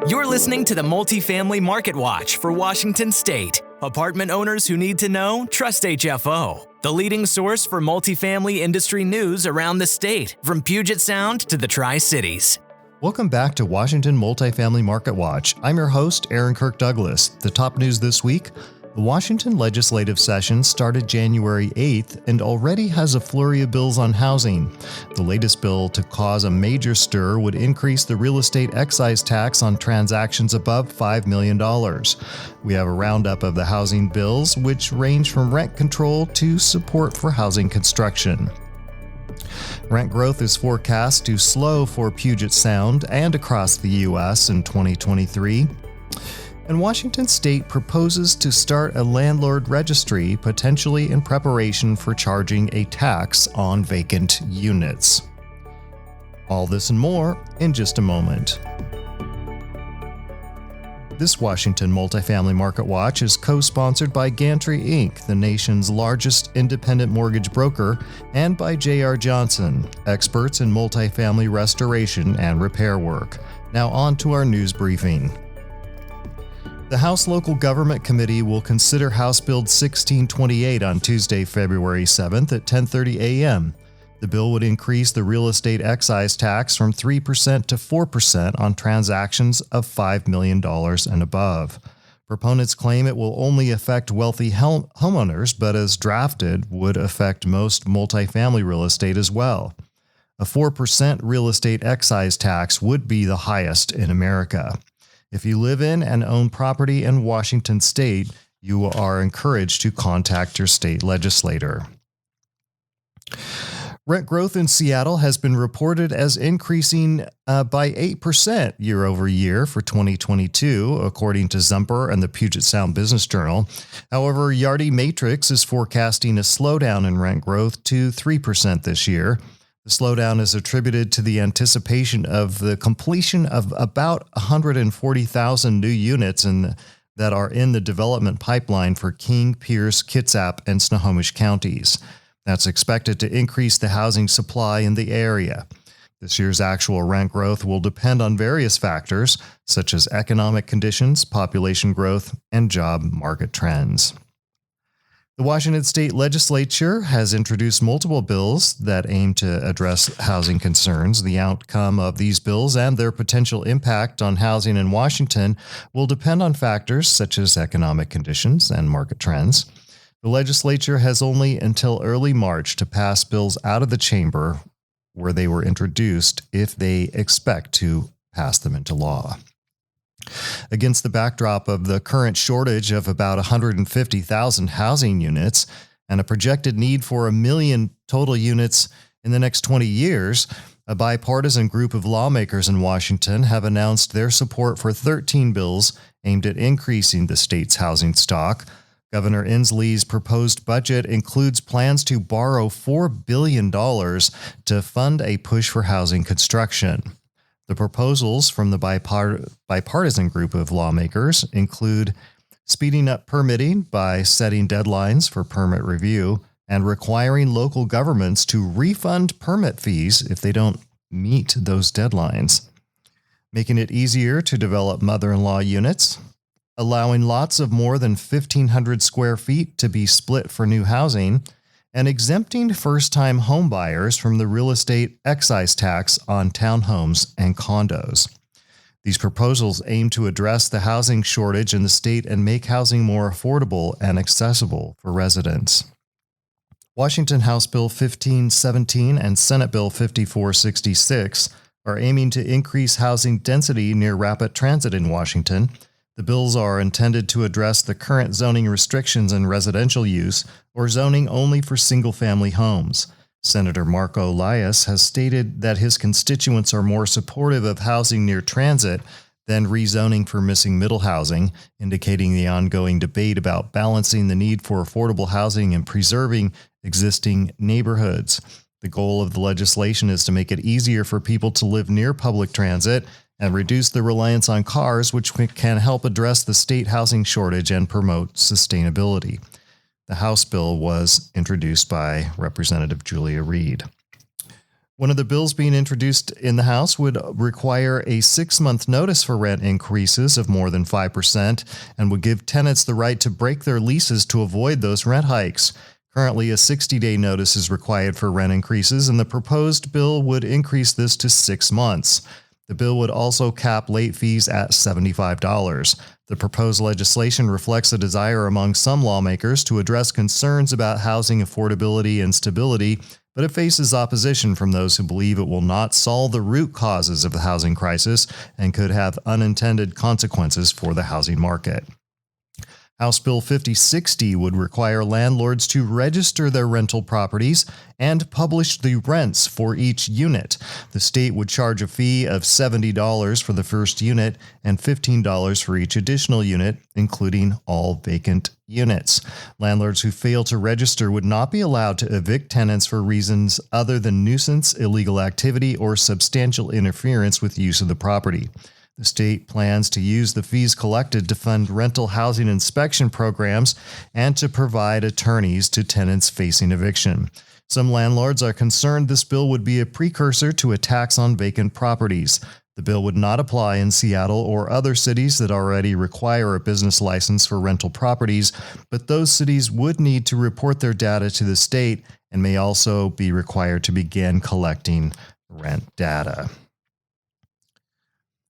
You're listening to the Multifamily Market Watch for Washington State. Apartment owners who need to know, trust HFO, the leading source for multifamily industry news around the state, from Puget Sound to the Tri-Cities. Welcome back to Washington Multifamily Market Watch. I'm your host, Aaron Kirk Douglas. The top news this week: the Washington legislative session started January 8th and already has a flurry of bills on housing. The latest bill to cause a major stir would increase the real estate excise tax on transactions above $5 million. We have a roundup of the housing bills, which range from rent control to support for housing construction. Rent growth is forecast to slow for Puget Sound and across the U.S. in 2023. And Washington State proposes to start a landlord registry, potentially in preparation for charging a tax on vacant units. All this and more in just a moment. This Washington Multifamily Market Watch is co-sponsored by Gantry Inc., the nation's largest independent mortgage broker, and by J.R. Johnson, experts in multifamily restoration and repair work. Now on to our news briefing. The House Local Government Committee will consider House Bill 1628 on Tuesday, February 7th at 10:30 a.m. The bill would increase the real estate excise tax from 3% to 4% on transactions of $5 million and above. Proponents claim it will only affect wealthy homeowners, but as drafted, would affect most multifamily real estate as well. A 4% real estate excise tax would be the highest in America. If you live in and own property in Washington State, you are encouraged to contact your state legislator. Rent growth in Seattle has been reported as increasing by 8% year over year for 2022, according to Zumper and the Puget Sound Business Journal. However, Yardi Matrix is forecasting a slowdown in rent growth to 3% this year. The slowdown is attributed to the anticipation of the completion of about 140,000 new units that are in the development pipeline for King, Pierce, Kitsap, and Snohomish counties. That's expected to increase the housing supply in the area. This year's actual rent growth will depend on various factors, such as economic conditions, population growth, and job market trends. The Washington State Legislature has introduced multiple bills that aim to address housing concerns. The outcome of these bills and their potential impact on housing in Washington will depend on factors such as economic conditions and market trends. The legislature has only until early March to pass bills out of the chamber where they were introduced if they expect to pass them into law. Against the backdrop of the current shortage of about 150,000 housing units and a projected need for 1 million total units in the next 20 years, a bipartisan group of lawmakers in Washington have announced their support for 13 bills aimed at increasing the state's housing stock. Governor Inslee's proposed budget includes plans to borrow $4 billion to fund a push for housing construction. The proposals from the bipartisan group of lawmakers include speeding up permitting by setting deadlines for permit review and requiring local governments to refund permit fees if they don't meet those deadlines, making it easier to develop mother-in-law units, allowing lots of more than 1,500 square feet to be split for new housing, and exempting first-time home buyers from the real estate excise tax on townhomes and condos. These proposals aim to address the housing shortage in the state and make housing more affordable and accessible for residents. Washington House Bill 1517 and Senate Bill 5466 are aiming to increase housing density near rapid transit in Washington. The bills are intended to address the current zoning restrictions in residential use or zoning only for single-family homes. Senator Marco Elias has stated that his constituents are more supportive of housing near transit than rezoning for missing middle housing, indicating the ongoing debate about balancing the need for affordable housing and preserving existing neighborhoods. The goal of the legislation is to make it easier for people to live near public transit and reduce the reliance on cars, which can help address the state housing shortage and promote sustainability. The House bill was introduced by Representative Julia Reed. One of the bills being introduced in the House would require a 6-month notice for rent increases of more than 5% and would give tenants the right to break their leases to avoid those rent hikes. Currently, a 60-day notice is required for rent increases, and the proposed bill would increase this to 6 months. The bill would also cap late fees at $75. The proposed legislation reflects a desire among some lawmakers to address concerns about housing affordability and stability, but it faces opposition from those who believe it will not solve the root causes of the housing crisis and could have unintended consequences for the housing market. House Bill 5060 would require landlords to register their rental properties and publish the rents for each unit. The state would charge a fee of $70 for the first unit and $15 for each additional unit, including all vacant units. Landlords who fail to register would not be allowed to evict tenants for reasons other than nuisance, illegal activity, or substantial interference with use of the property. The state plans to use the fees collected to fund rental housing inspection programs and to provide attorneys to tenants facing eviction. Some landlords are concerned this bill would be a precursor to a tax on vacant properties. The bill would not apply in Seattle or other cities that already require a business license for rental properties, but those cities would need to report their data to the state and may also be required to begin collecting rent data.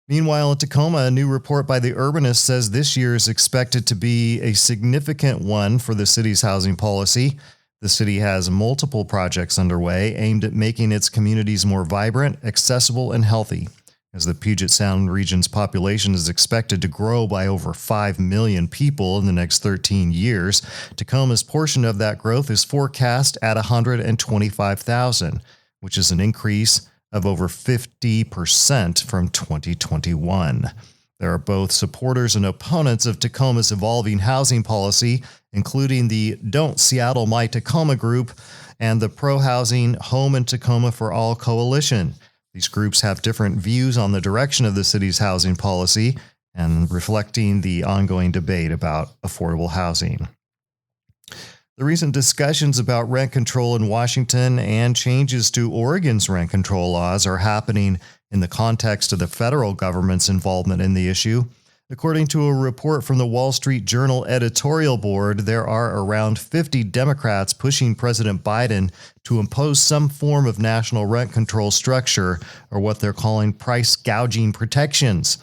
Meanwhile, in Tacoma, a new report by The Urbanist says this year is expected to be a significant one for the city's housing policy. The city has multiple projects underway aimed at making its communities more vibrant, accessible, and healthy. As the Puget Sound region's population is expected to grow by over 5 million people in the next 13 years, Tacoma's portion of that growth is forecast at 125,000, which is an increase of over 50% from 2021. There are both supporters and opponents of Tacoma's evolving housing policy, including the Don't Seattle My Tacoma group and the Pro-Housing Home in Tacoma for All coalition. These groups have different views on the direction of the city's housing policy and reflecting the ongoing debate about affordable housing. The recent discussions about rent control in Washington and changes to Oregon's rent control laws are happening in the context of the federal government's involvement in the issue. According to a report from the Wall Street Journal editorial board, there are around 50 Democrats pushing President Biden to impose some form of national rent control structure, or what they're calling price gouging protections.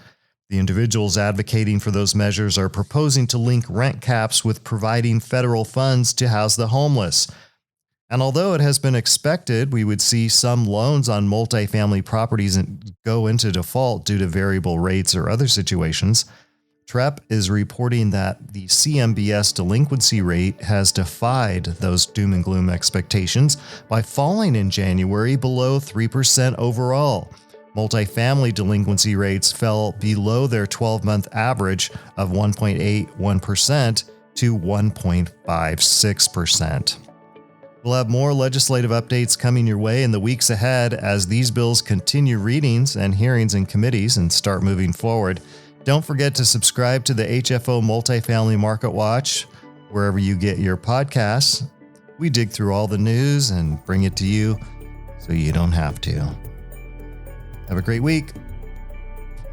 The individuals advocating for those measures are proposing to link rent caps with providing federal funds to house the homeless. And although it has been expected we would see some loans on multifamily properties go into default due to variable rates or other situations, TREP is reporting that the CMBS delinquency rate has defied those doom and gloom expectations by falling in January below 3% overall. Multifamily delinquency rates fell below their 12-month average of 1.81% to 1.56%. We'll have more legislative updates coming your way in the weeks ahead as these bills continue readings and hearings in committees and start moving forward. Don't forget to subscribe to the HFO Multifamily Market Watch wherever you get your podcasts. We dig through all the news and bring it to you so you don't have to. Have a great week.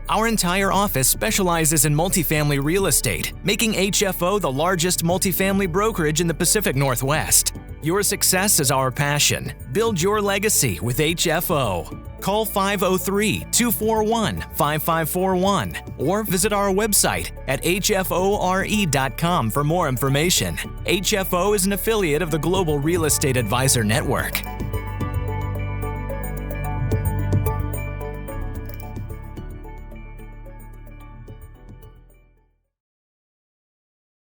Our entire office specializes in multifamily real estate, making HFO the largest multifamily brokerage in the Pacific Northwest. Your success is our passion. Build your legacy with HFO. Call 503-241-5541 or visit our website at hfore.com for more information. HFO is an affiliate of the Global Real Estate Advisor Network.